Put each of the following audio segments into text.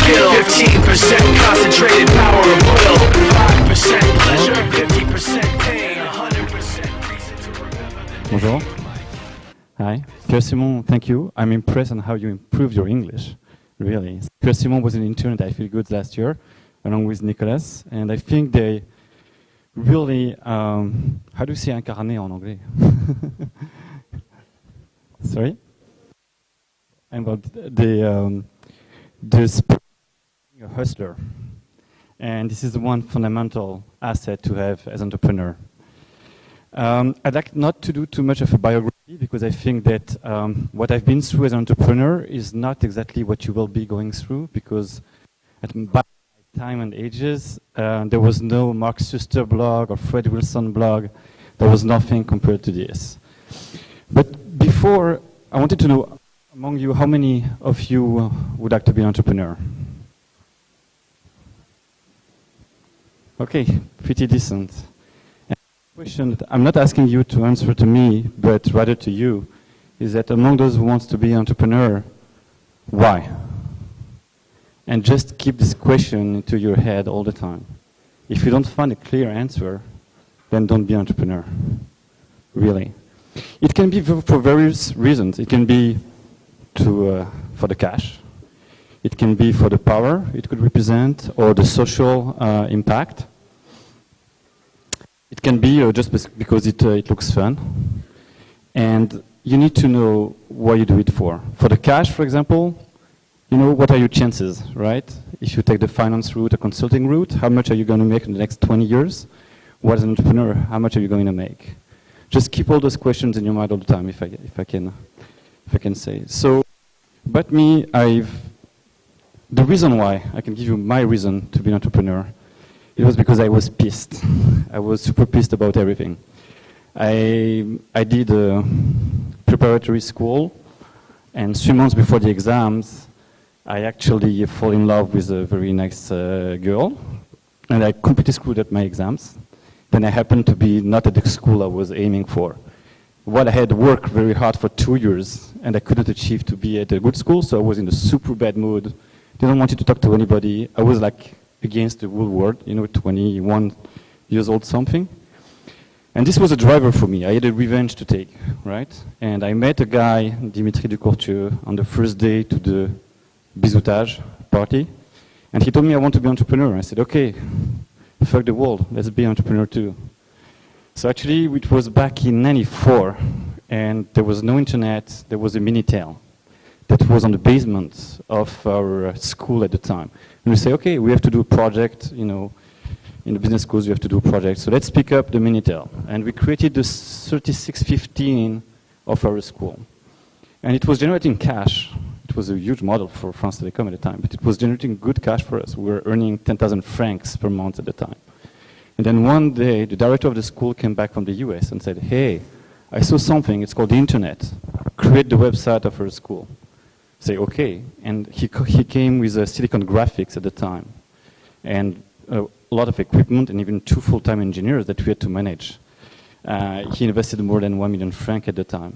skill. 15% concentrated power of will. 5% pleasure, 50% pain, 100% reason to remember. Bonjour. Hi. Pierre Simon, thank you. I'm impressed on how you improved your English, really. Pierre Simon was an intern at Ifeelgoods last year, along with Nicolas, and I think they really, how do you say incarné en anglais? Sorry? About the a hustler. And this is one fundamental asset to have as an entrepreneur. I'd like not to do too much of a biography because I think that what I've been through as an entrepreneur is not exactly what you will be going through, because at my time and ages, there was no Mark Suster blog or Fred Wilson blog. There was nothing compared to this. But before, I wanted to know among you, how many of you would like to be an entrepreneur? Okay, pretty decent. And the question that I'm not asking you to answer to me, but rather to you, is that among those who wants to be an entrepreneur, why? And just keep this question into your head all the time. If you don't find a clear answer, then don't be an entrepreneur, really. It can be for various reasons. It can be for the cash. It can be for the power it could represent, or the social impact. It can be just because it looks fun. And you need to know what you do it for. For the cash, for example, you know, what are your chances, right? If you take the finance route or consulting route, how much are you going to make in the next 20 years? What, as an entrepreneur, how much are you going to make? Just keep all those questions in your mind all the time, if I can say. So, but me, the reason why, I can give you my reason to be an entrepreneur, it was because I was pissed. I was super pissed about everything. I did a preparatory school, and 3 months before the exams, I actually fall in love with a very nice girl, and I completely screwed up my exams. Then I happened to be not at the school I was aiming for. Well, I had worked very hard for 2 years, and I couldn't achieve to be at a good school, so I was in a super bad mood. Didn't want to talk to anybody. I was like against the whole world, you know, 21 years old something. And this was a driver for me. I had a revenge to take, right? And I met a guy, Dimitri Ducourtieu, on the first day to the Bisoutage party. And he told me I want to be an entrepreneur. I said, okay, fuck the world, let's be an entrepreneur too. So actually, it was back in '94, and there was no internet. There was a Minitel that was on the basement of our school at the time. And we say, okay, we have to do a project, you know, in the business schools, you have to do a project. So let's pick up the Minitel. And we created the 3615 of our school. And it was generating cash. It was a huge model for France Telecom at the time, but it was generating good cash for us. We were earning 10,000 francs per month at the time. And then one day, the director of the school came back from the US and said, hey, I saw something, it's called the internet. Create the website of our school. Say, okay. And he came with Silicon Graphics at the time, and a lot of equipment, and even 2 full-time engineers that we had to manage. He invested more than 1 million francs at the time.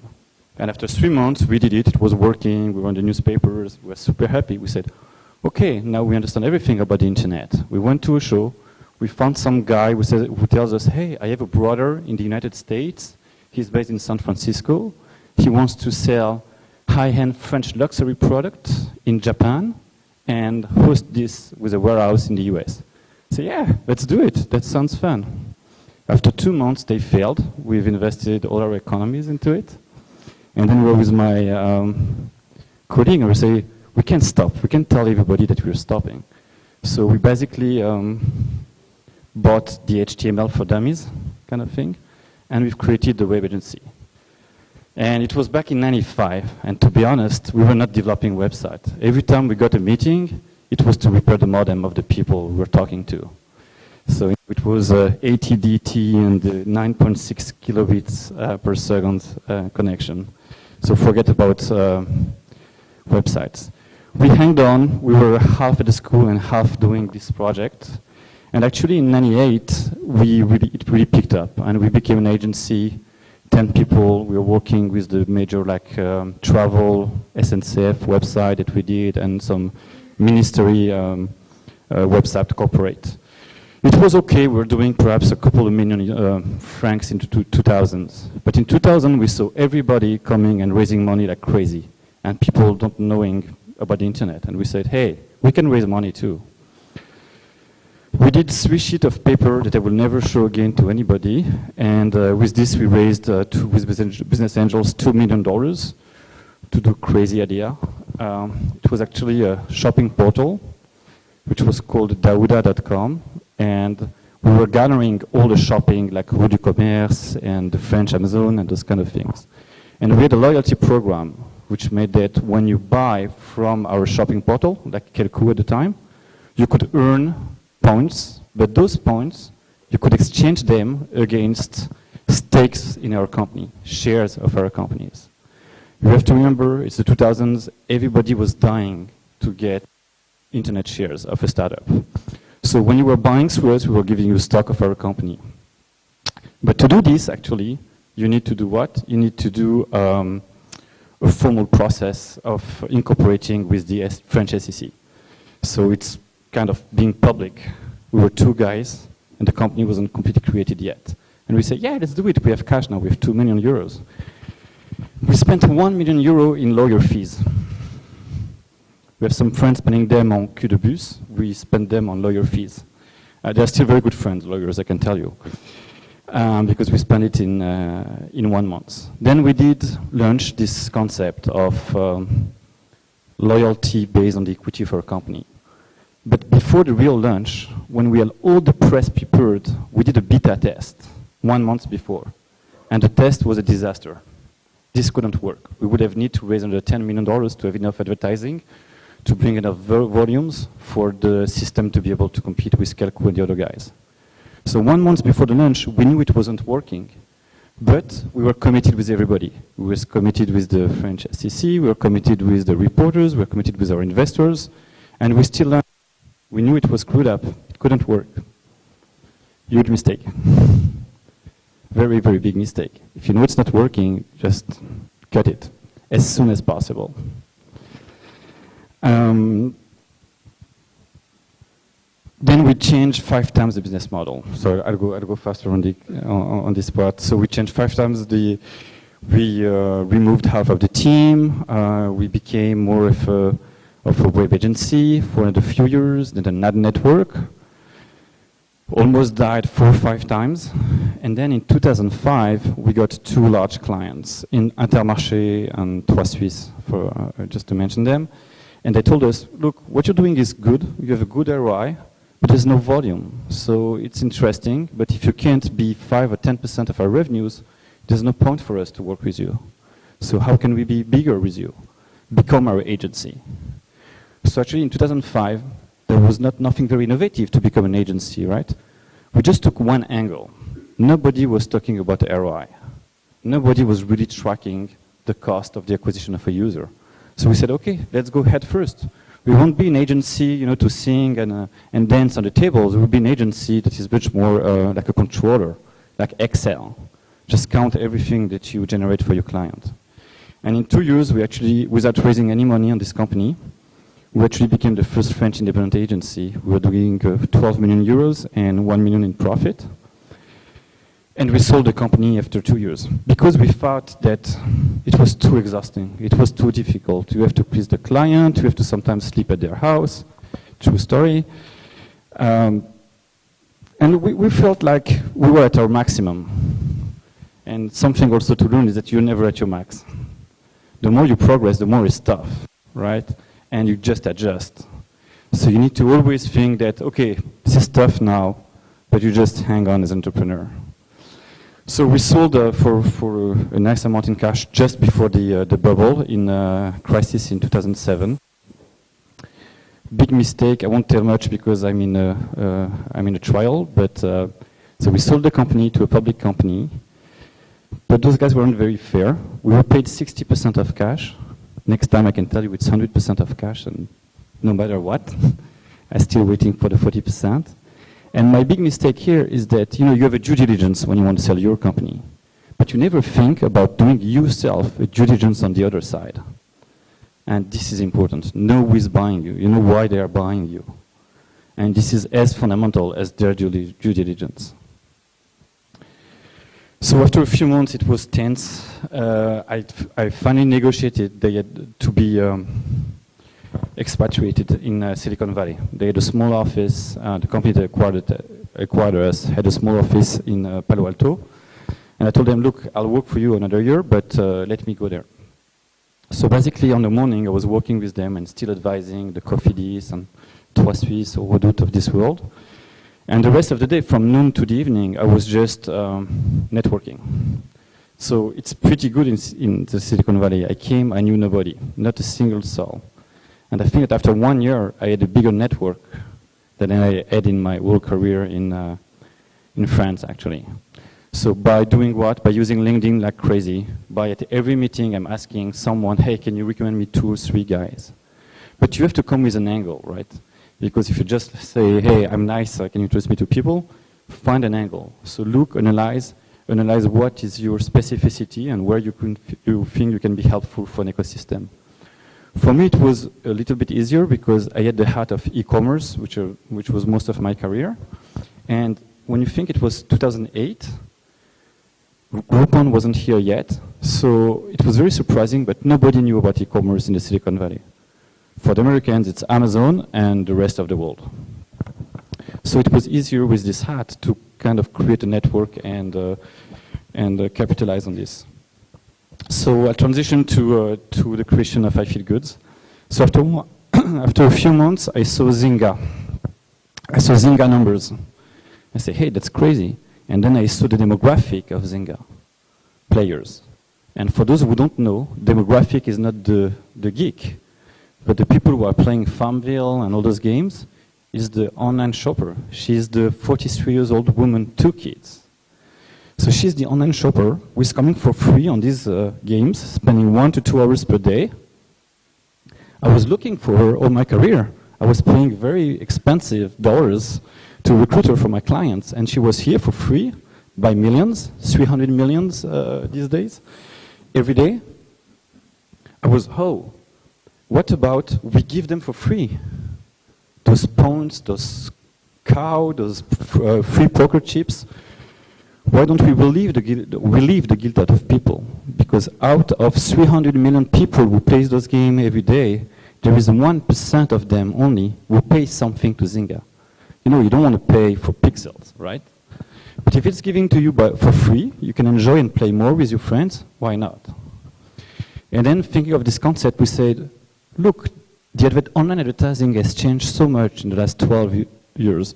And after 3 months, we did it. It was working. We were in the newspapers. We were super happy. We said, okay, now we understand everything about the internet. We went to a show. We found some guy who tells us, hey, I have a brother in the United States. He's based in San Francisco. He wants to sell high-end French luxury products in Japan and host this with a warehouse in the US. So yeah, let's do it. That sounds fun. After 2 months, they failed. We've invested all our economies into it. And then we were with my colleague, and we say, we can't stop. We can't tell everybody that we're stopping. So we basically bought the HTML for dummies kind of thing, and we've created the web agency. And it was back in '95, and to be honest, we were not developing website. Every time we got a meeting, it was to repair the modem of the people we were talking to. So it was ATDT and 9.6 kilobits per second connection. So forget about websites. We hanged on. We were half at the school and half doing this project. And actually in '98, it really picked up, and we became an agency, 10 people. We were working with the major travel, SNCF website that we did, and some ministry website to corporate. It was okay, we were doing perhaps a couple of million francs into 2000s. But in 2000 we saw everybody coming and raising money like crazy, and people don't knowing about the internet. And we said, hey, we can raise money too. We did 3 sheets of paper that I will never show again to anybody, and with this we raised, with business angels, $2 million to do crazy idea. It was actually a shopping portal, which was called Daouda.com, and we were gathering all the shopping like Rue du Commerce and the French Amazon and those kind of things. And we had a loyalty program, which made that when you buy from our shopping portal, like Kelku at the time, you could earn points, but those points, you could exchange them against stakes in our company, shares of our companies. You have to remember, it's the 2000s, everybody was dying to get internet shares of a startup. So when you were buying through us, we were giving you stock of our company. But to do this, actually, you need to do what? You need to do a formal process of incorporating with the French SEC. So it's kind of being public. We were 2 guys, and the company wasn't completely created yet. And we said, yeah, let's do it. We have cash now. We have 2 million euros. We spent 1 million euro in lawyer fees. We have some friends spending them on cul de bus. We spend them on lawyer fees. They're still very good friends, lawyers, I can tell you, because we spent it in 1 month. Then we did launch this concept of loyalty based on the equity of our company. But before the real launch, when we had all the press prepared, we did a beta test 1 month before. And the test was a disaster. This couldn't work. We would have need to raise under $10 million to have enough advertising to bring enough volumes for the system to be able to compete with Kelku and the other guys. So 1 month before the launch, we knew it wasn't working. But we were committed with everybody. We were committed with the French SEC, we were committed with the reporters, we were committed with our investors, and we still learned. We knew it was screwed up. It couldn't work. Huge mistake. Very, very big mistake. If you know it's not working, just cut it as soon as possible. Then we changed 5 times the business model. So I'll go faster on this part. So we changed 5 times we removed half of the team. We became more of a web agency for a few years, then an ad network. Almost died 4 or 5 times. And then in 2005, we got 2 large clients in Intermarché and Trois Suisses, just to mention them. And they told us, look, what you're doing is good. You have a good ROI, but there's no volume. So it's interesting, but if you can't be 5 or 10% of our revenues, there's no point for us to work with you. So how can we be bigger with you? Become our agency. So actually in 2005, there was nothing very innovative to become an agency, right? We just took one angle. Nobody was talking about the ROI. Nobody was really tracking the cost of the acquisition of a user. So we said, okay, let's go head first. We won't be an agency, to sing and dance on the tables. We'll be an agency that is much more like a controller, like Excel. Just count everything that you generate for your client. And in 2 years, we actually, without raising any money on this company, we actually became the first French independent agency. We were doing 12 million euros and 1 million in profit. And we sold the company after 2 years because we thought that it was too exhausting. It was too difficult. You have to please the client. You have to sometimes sleep at their house. True story. And we felt like we were at our maximum. And something also to learn is that you're never at your max. The more you progress, the more it's tough, right? And you just adjust. So you need to always think that, okay, this is tough now, but you just hang on as an entrepreneur. So we sold for a nice amount in cash just before the bubble in crisis in 2007. Big mistake. I won't tell much because I'm in a trial. But so we sold the company to a public company. But those guys weren't very fair. We were paid 60% of cash. Next time I can tell you it's 100% of cash, and no matter what, I'm still waiting for the 40%. And my big mistake here is that you have a due diligence when you want to sell your company, but you never think about doing yourself a due diligence on the other side. And this is important. Know who is buying you. You know why they are buying you. And this is as fundamental as their due diligence. So after a few months, it was tense. I finally negotiated they had to be expatriated in Silicon Valley. They had a small office. The company that acquired us had a small office in Palo Alto. And I told them, look, I'll work for you another year, but let me go there. So basically, on the morning, I was working with them and still advising the Cofidis and Trois Suisses or Wauters of this world. And the rest of the day, from noon to the evening, I was just networking. So it's pretty good in the Silicon Valley. I came, I knew nobody, not a single soul. And I think that after 1 year, I had a bigger network than I had in my whole career in France, actually. So by doing what? By using LinkedIn like crazy. By at every meeting, I'm asking someone, hey, can you recommend me 2 or 3 guys? But you have to come with an angle, right? Because if you just say, hey, I'm nice, can you introduce me to people? Find an angle. So look, analyze what is your specificity and where you think you can be helpful for an ecosystem. For me, it was a little bit easier because I had the heart of e-commerce, which was most of my career. And when you think it was 2008, Groupon wasn't here yet, so it was very surprising, but nobody knew about e-commerce in the Silicon Valley. For the Americans, it's Amazon and the rest of the world. So it was easier with this hat to kind of create a network and capitalize on this. So I transitioned to the creation of Ifeelgoods. So after a few months, I saw Zynga. I saw Zynga numbers. I said, hey, that's crazy. And then I saw the demographic of Zynga players. And for those who don't know, demographic is not the geek, but the people who are playing Farmville and all those games is the online shopper. She's the 43-year-old woman, 2 kids. So she's the online shopper who is coming for free on these games, spending 1 to 2 hours per day. I was looking for her all my career. I was paying very expensive dollars to recruit her for my clients, and she was here for free by millions, 300 millions these days, every day. I was, oh, what about we give them for free? Those pawns, those cow, those free poker chips. Why don't we relieve the guilt out of people? Because out of 300 million people who play those games every day, there is 1% of them only who pay something to Zynga. You know, you don't want to pay for pixels, right? But if it's given to you for free, you can enjoy and play more with your friends, why not? And then thinking of this concept, we said, look, the online advertising has changed so much in the last 12 years.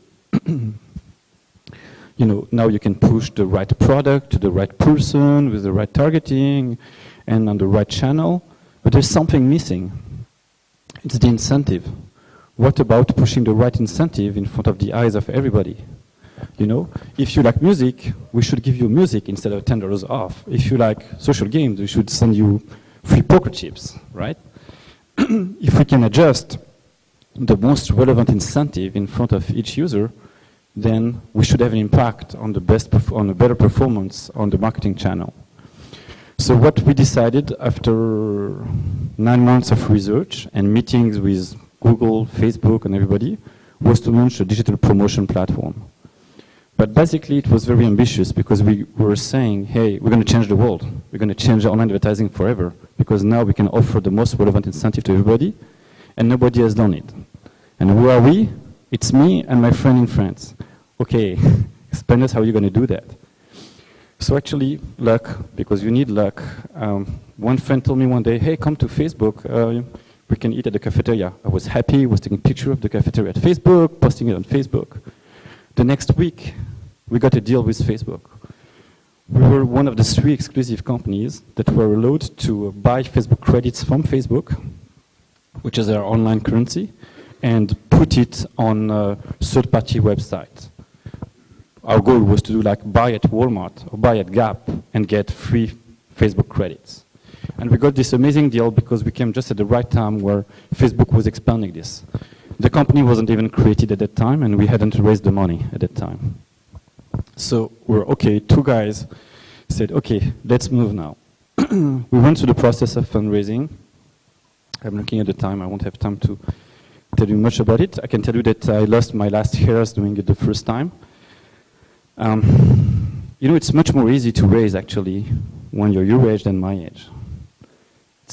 You know, now you can push the right product to the right person with the right targeting and on the right channel, but there's something missing. It's the incentive. What about pushing the right incentive in front of the eyes of everybody? You know, if you like music, we should give you music instead of $10 off. If you like social games, we should send you free poker chips, right? If we can adjust the most relevant incentive in front of each user, then we should have an impact on on a better performance on the marketing channel. So what we decided after 9 months of research and meetings with Google, Facebook, and everybody, was to launch a digital promotion platform. But basically, it was very ambitious because we were saying, hey, we're going to change the world. We're going to change online advertising forever because now we can offer the most relevant incentive to everybody, and nobody has done it. And who are we? It's me and my friend in France. Okay, explain us how you're going to do that. So actually, luck, because you need luck. One friend told me one day, hey, come to Facebook. We can eat at the cafeteria. I was happy, was taking a picture of the cafeteria at Facebook, posting it on Facebook. The next week, we got a deal with Facebook. We were one of the 3 exclusive companies that were allowed to buy Facebook credits from Facebook, which is our online currency, and put it on a third-party website. Our goal was to do like buy at Walmart or buy at Gap and get free Facebook credits. And we got this amazing deal because we came just at the right time where Facebook was expanding this. The company wasn't even created at that time, and we hadn't raised the money at that time. So we're okay, 2 guys said, okay, let's move now. We went through the process of fundraising. I'm looking at the time. I won't have time to tell you much about it. I can tell you that I lost my last hairs doing it the first time. You know, it's much more easy to raise, actually, when you're your age than my age.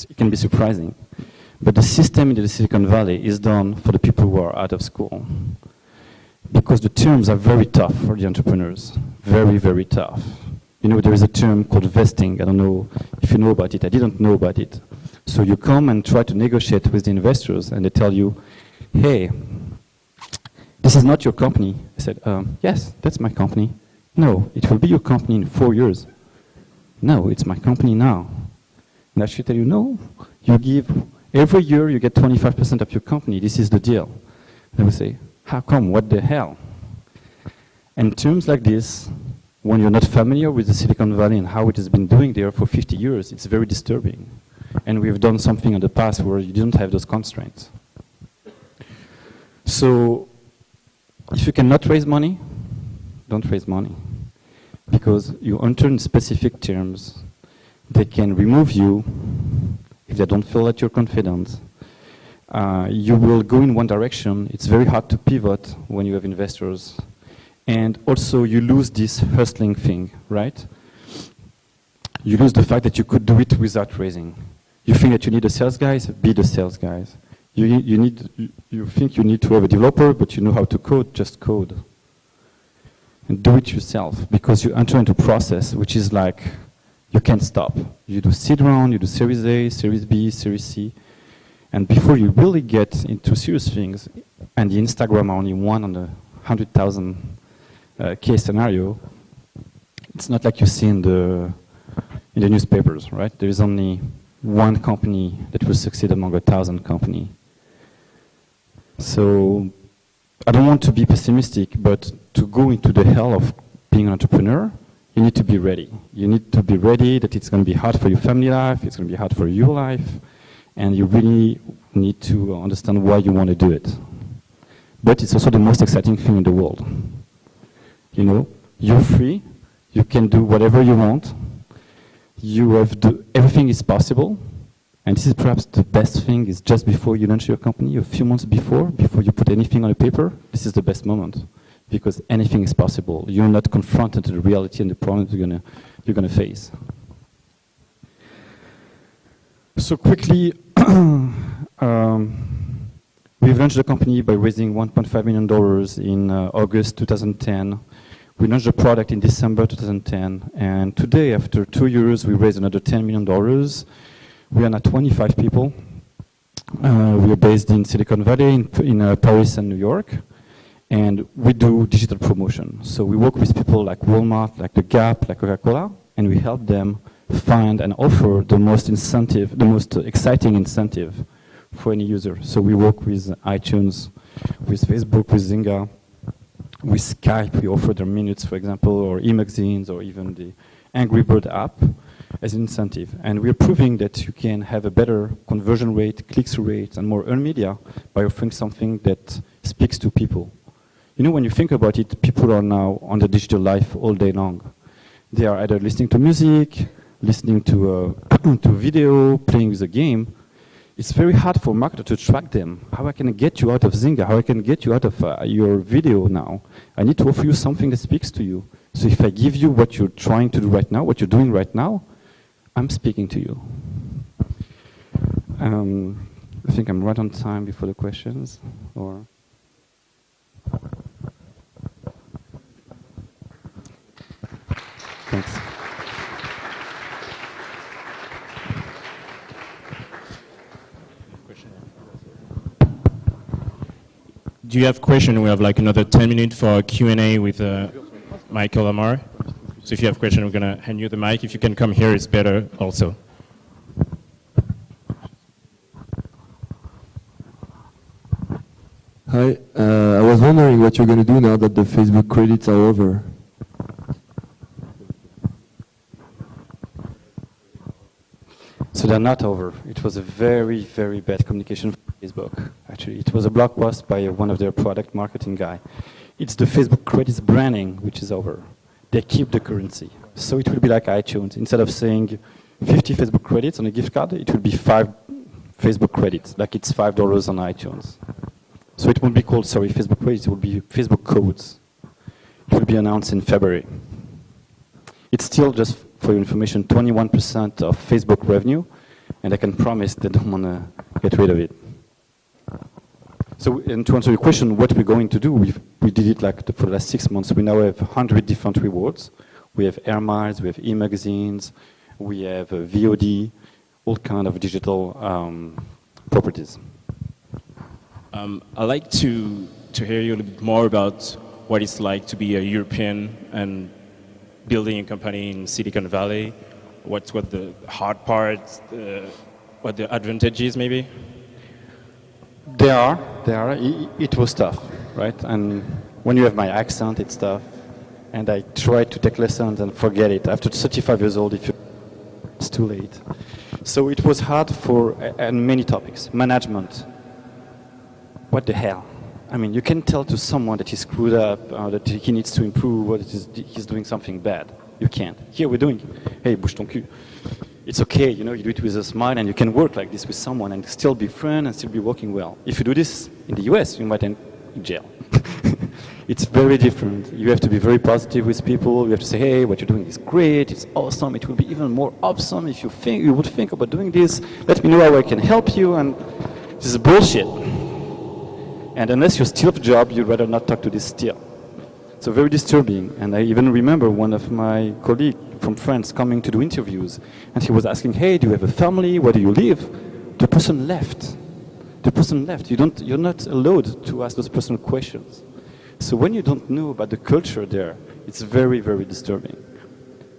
It can be surprising. But the system in the Silicon Valley is done for the people who are out of school. Because the terms are very tough for the entrepreneurs. Very, very tough. You know, there is a term called vesting. I don't know if you know about it. I didn't know about it. So you come and try to negotiate with the investors, and they tell you, hey, this is not your company. I said, yes, that's my company. No, it will be your company in 4 years. No, it's my company now. And I should tell you, no, you give, every year you get 25% of your company. This is the deal. They will say, how come? What the hell? And terms like this, when you're not familiar with the Silicon Valley and how it has been doing there for 50 years, it's very disturbing. And we've done something in the past where you didn't have those constraints. So if you cannot raise money, don't raise money. Because you enter in specific terms. They can remove you if they don't feel that you're confident. You will go in one direction. It's very hard to pivot when you have investors. And also you lose this hustling thing, right? You lose the fact that you could do it without raising. You think that you need a sales guys, be the sales guys. You think you need to have a developer, but you know how to code, just code. And do it yourself, because you enter into a process which is like, you can't stop. You do seed round, you do Series A, Series B, Series C, and before you really get into serious things, and the Instagram are only one on the 100,000 case scenario, it's not like you see in the newspapers, right? There is only one company that will succeed among 1,000 companies. So I don't want to be pessimistic, but to go into the hell of being an entrepreneur, you need to be ready. You need to be ready that it's going to be hard for your family life, it's going to be hard for your life, and you really need to understand why you want to do it. But it's also the most exciting thing in the world. You know, you're free, you can do whatever you want, you have everything is possible, and this is perhaps the best thing, is just before you launch your company, a few months before you put anything on a paper, this is the best moment, because anything is possible. You're not confronted to the reality and the problems you're gonna face. So quickly, we've launched the company by raising $1.5 million in August 2010. We launched the product in December 2010, and today, after 2 years, we raised another $10 million. We are now 25 people. We are based in Silicon Valley, in Paris and New York, and we do digital promotion. So we work with people like Walmart, like The Gap, like Coca-Cola, and we help them find and offer the most exciting incentive for any user. So we work with iTunes, with Facebook, with Zynga, with Skype. We offer their minutes, for example, or e-magazines, or even the Angry Bird app as an incentive. And we're proving that you can have a better conversion rate, click-through rate, and more earned media by offering something that speaks to people. You know, when you think about it, people are now on the digital life all day long. They are either listening to music, listening to video, playing with a game. It's very hard for a marketer to track them. How I can get you out of Zynga? How I can get you out of your video now? I need to offer you something that speaks to you. So if I give you what you're trying to do right now, what you're doing right now, I'm speaking to you. I think I'm right on time before the questions. Or thanks. Do you have a question? We have like another 10 minutes for Q&A with Michael Amar. So if you have a question, we're going to hand you the mic. If you can come here, it's better also. Hi, I was wondering what you're going to do now that the Facebook credits are over. So they're not over. It was a very, very bad communication from Facebook, actually. It was a blog post by one of their product marketing guy. It's the Facebook credits branding which is over. They keep the currency. So it will be like iTunes. Instead of saying 50 Facebook credits on a gift card, it will be $5 Facebook credits, like it's $5 on iTunes. So it won't be called, sorry, Facebook credits, it will be Facebook codes. It will be announced in February. It's still, just for your information, 21% of Facebook revenue, and I can promise they don't want to get rid of it. So, and to answer your question, what we're going to do, we did it like for the last 6 months. We now have 100 different rewards. We have air miles, we have e-magazines, we have VOD, all kind of digital properties. I'd like to hear you a little bit more about what it's like to be a European and building a company in Silicon Valley. What's what the hard parts, what the advantages maybe? There are. It was tough, right? And when you have my accent, it's tough. And I tried to take lessons and forget it. After 35 years old, it's too late. So it was hard for and many topics. Management. What the hell? I mean, you can tell to someone that he's screwed up, that he needs to improve, or that he's doing something bad. You can't. Here we're doing, hey, bouge ton cul. It's okay, you know, you do it with a smile, and you can work like this with someone and still be friends and still be working well. If you do this in the US, you might end in jail. It's very different. You have to be very positive with people. You have to say, hey, what you're doing is great, it's awesome. It will be even more awesome if you would think about doing this. Let me know how I can help you, and this is bullshit. And unless you still have a job, you'd rather not talk to this still. So very disturbing. And I even remember one of my colleagues from France coming to do interviews, and he was asking, hey, do you have a family? Where do you live? The person left. The person left. You're not allowed to ask those personal questions. So when you don't know about the culture there, it's very, very disturbing.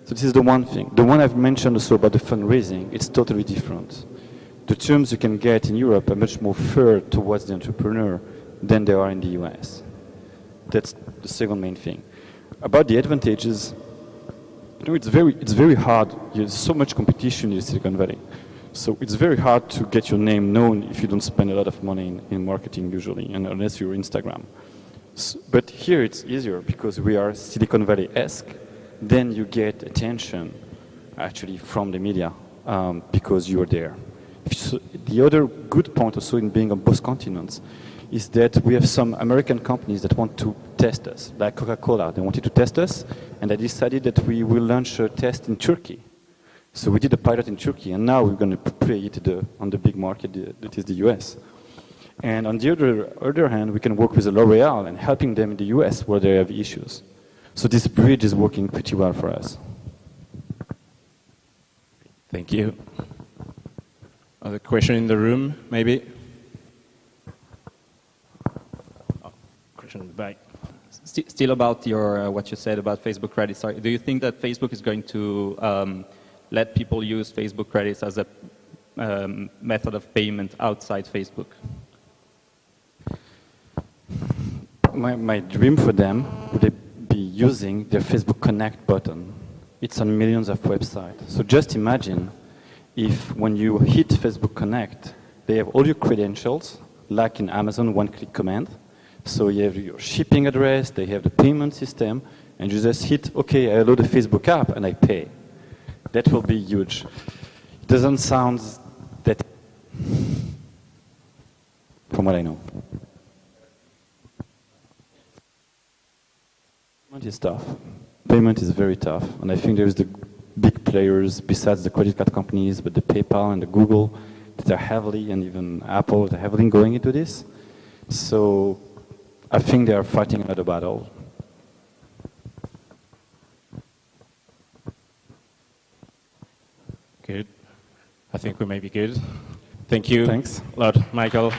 So this is the one thing. The one I've mentioned also about the fundraising, it's totally different. The terms you can get in Europe are much more fair towards the entrepreneur than they are in the US. That's the second main thing. About the advantages, you know, it's very hard. There's so much competition in Silicon Valley. So it's very hard to get your name known if you don't spend a lot of money in marketing usually, and unless you're Instagram. So, but here it's easier because we are Silicon Valley-esque. Then you get attention actually from the media because you are there. So the other good point also in being on both continents is that we have some American companies that want to test us, like Coca-Cola. They wanted to test us, and they decided that we will launch a test in Turkey. So we did a pilot in Turkey, and now we're going to play it on the big market that is the US. And on the other hand, we can work with L'Oreal and helping them in the US where they have issues. So this bridge is working pretty well for us. Thank you. Other question in the room, maybe? In the back. Still about your what you said about Facebook credits. Sorry. Do you think that Facebook is going to let people use Facebook credits as a method of payment outside Facebook? My dream for them would be using their Facebook Connect button. It's on millions of websites. So just imagine if when you hit Facebook Connect, they have all your credentials, like in Amazon, one-click command. So you have your shipping address, they have the payment system, and you just hit, okay, I load the Facebook app and I pay. That will be huge. It doesn't sound that, from what I know. Payment is tough. Payment is very tough. And I think there's the big players besides the credit card companies, but the PayPal and the Google that are heavily, and even Apple, that are heavily going into this. So I think they are fighting another battle. Good. I think we may be good. Thank you. Thanks. A lot, Michael.